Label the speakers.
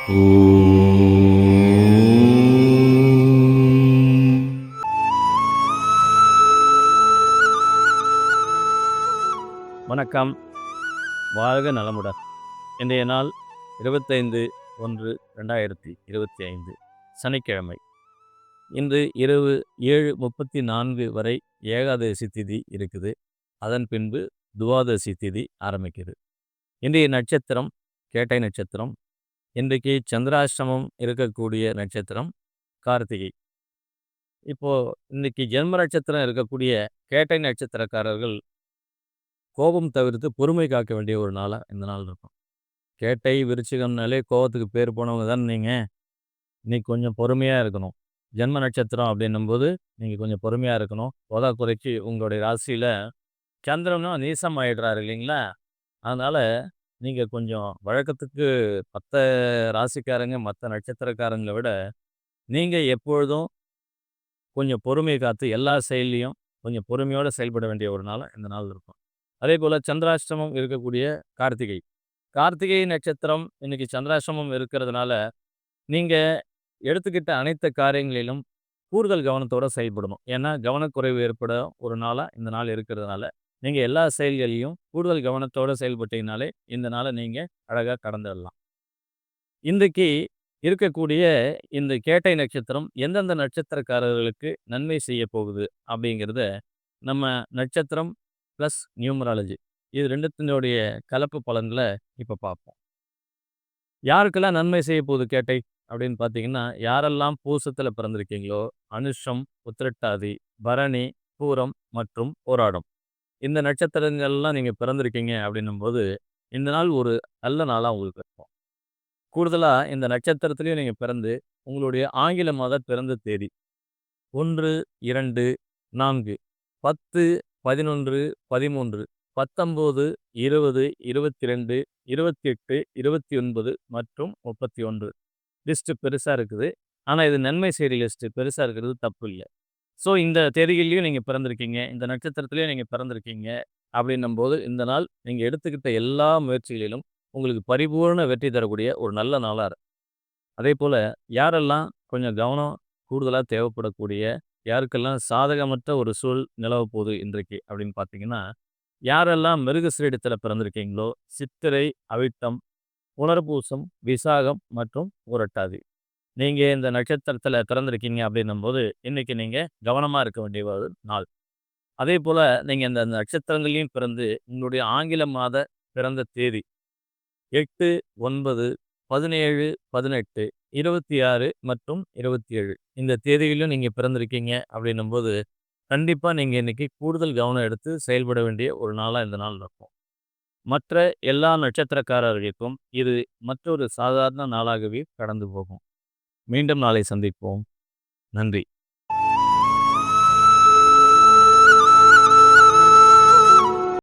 Speaker 1: வணக்கம். வாழ்க நலமுடன். இன்றைய நாள் 25/1/2025 சனிக்கிழமை. இன்று இரவு 7:34 வரை ஏகாதசி திதி இருக்குது. அதன் பின்பு துவாதசி திதி ஆரம்பிக்குது. இன்றைய நட்சத்திரம் கேட்டை நட்சத்திரம். இன்றைக்கு சந்திராஷ்டமம் இருக்கக்கூடிய நட்சத்திரம் கார்த்திகை. இன்னைக்கு ஜென்ம நட்சத்திரம் இருக்கக்கூடிய கேட்டை நட்சத்திரக்காரர்கள் கோபம் தவிர்த்து பொறுமை காக்க வேண்டிய ஒரு நாளாக இந்த நாள் இருக்கும். கேட்டை விருச்சிகம்னாலே கோபத்துக்கு பேர் போனவங்க தானே நீங்கள். இன்னைக்கு கொஞ்சம் பொறுமையாக இருக்கணும். ஜென்ம நட்சத்திரம் அப்படின்னும்போது நீங்கள் கொஞ்சம் பொறுமையாக இருக்கணும். குறைச்சி உங்களுடைய ராசியில் சந்திரனும் நீசம் ஆகிடுறாரு இல்லைங்களா. அதனால் நீங்கள் கொஞ்சம் வழக்கத்துக்கு மற்ற ராசிக்காரங்க மற்ற நட்சத்திரக்காரங்களை விட நீங்கள் எப்பொழுதும் கொஞ்சம் பொறுமையை காத்து எல்லா செயல்லையும் கொஞ்சம் பொறுமையோடு செயல்பட வேண்டிய ஒரு நாளாக இந்த நாள் இருக்கும். அதே போல் சந்திராஷ்டமம் இருக்கக்கூடிய கார்த்திகை. கார்த்திகை நட்சத்திரம் இன்னைக்கு சந்திராஷ்டமம் இருக்கிறதுனால நீங்கள் எடுத்துக்கிட்ட அனைத்து காரியங்களிலும் கூடுதல் கவனத்தோடு செயல்படணும். ஏன்னா கவனக்குறைவு ஏற்பட ஒரு நாளாக இந்த நாள் இருக்கிறதுனால நீங்கள் எல்லா செயல்களையும் கூடுதல் கவனத்தோடு செயல்பட்டீங்கனாலே இந்த நாளை நீங்கள் அழகாக கடந்துடலாம். இன்றைக்கு இருக்கக்கூடிய இந்த கேட்டை நட்சத்திரம் எந்தெந்த நட்சத்திரக்காரர்களுக்கு நன்மை செய்ய போகுது அப்படிங்கிறத நம்ம நட்சத்திரம் ப்ளஸ் நியூமராலஜி இது ரெண்டுத்தினுடைய கலப்பு பலன்களை இப்போ பார்ப்போம். யாருக்கெல்லாம் நன்மை செய்ய போகுது கேட்டை அப்படின்னு பார்த்தீங்கன்னா, யாரெல்லாம் பூசத்தில் பிறந்திருக்கீங்களோ அனுஷம், உத்திரட்டாதி, பரணி, பூரம் மற்றும் போராடம் இந்த நட்சத்திரங்கள்லாம் நீங்கள் பிறந்திருக்கீங்க அப்படின்னும்போது இந்த நாள் ஒரு நல்ல நாளாக உங்களுக்கு இருக்கும். கூடுதலாக இந்த நட்சத்திரத்துலேயும் நீங்கள் பிறந்து உங்களுடைய ஆங்கில மாத பிறந்த தேதி 1, 2, 4, 10, 11, 13, 19, 20, 22, 28, 29 மற்றும் 31 லிஸ்ட்டு பெருசாக இருக்குது. ஆனால் இது நன்மை செய்தி லிஸ்ட்டு பெருசாக இருக்கிறது தப்பு இல்லை. ஸோ இந்த தேதிகள்லையும் நீங்கள் பிறந்திருக்கீங்க, இந்த நட்சத்திரத்துலேயும் நீங்கள் பிறந்திருக்கீங்க அப்படின்னும்போது இந்த நாள் நீங்கள் எடுத்துக்கிட்ட எல்லா முயற்சிகளிலும் உங்களுக்கு பரிபூர்ண வெற்றி தரக்கூடிய ஒரு நல்ல நாளாக இருக்குது. அதே போல் யாரெல்லாம் கொஞ்சம் கவனம் கூடுதலாக தேவைப்படக்கூடிய யாருக்கெல்லாம் சாதகமற்ற ஒரு சூழல் நிலவ போகுது இன்றைக்கு அப்படின்னு பார்த்தீங்கன்னா, யாரெல்லாம் மிருகசீரிடத்தில் பிறந்திருக்கீங்களோ சித்திரை, அவிட்டம், புனர்பூசம், விசாகம் மற்றும் புரட்டாதி நீங்கள் இந்த நட்சத்திரத்தில் பிறந்திருக்கீங்க அப்படின்னும்போது இன்றைக்கி நீங்கள் கவனமாக இருக்க வேண்டிய ஒரு நாள். அதே போல் நீங்கள் இந்த நட்சத்திரங்களையும் பிறந்து உங்களுடைய ஆங்கில மாத பிறந்த தேதி 8, 9, 17, 18, 26 மற்றும் 27 இந்த தேதிகளிலும் நீங்கள் பிறந்திருக்கீங்க அப்படின்னும்போது கண்டிப்பாக நீங்கள் இன்றைக்கி கூடுதல் கவனம் எடுத்து செயல்பட வேண்டிய ஒரு நாளாக இந்த நாள் இருக்கும். மற்ற எல்லா நட்சத்திரக்காரர்களுக்கும் இது மற்றொரு சாதாரண நாளாகவே கடந்து போகும். மீண்டும் நாளை சந்திப்போம். நன்றி.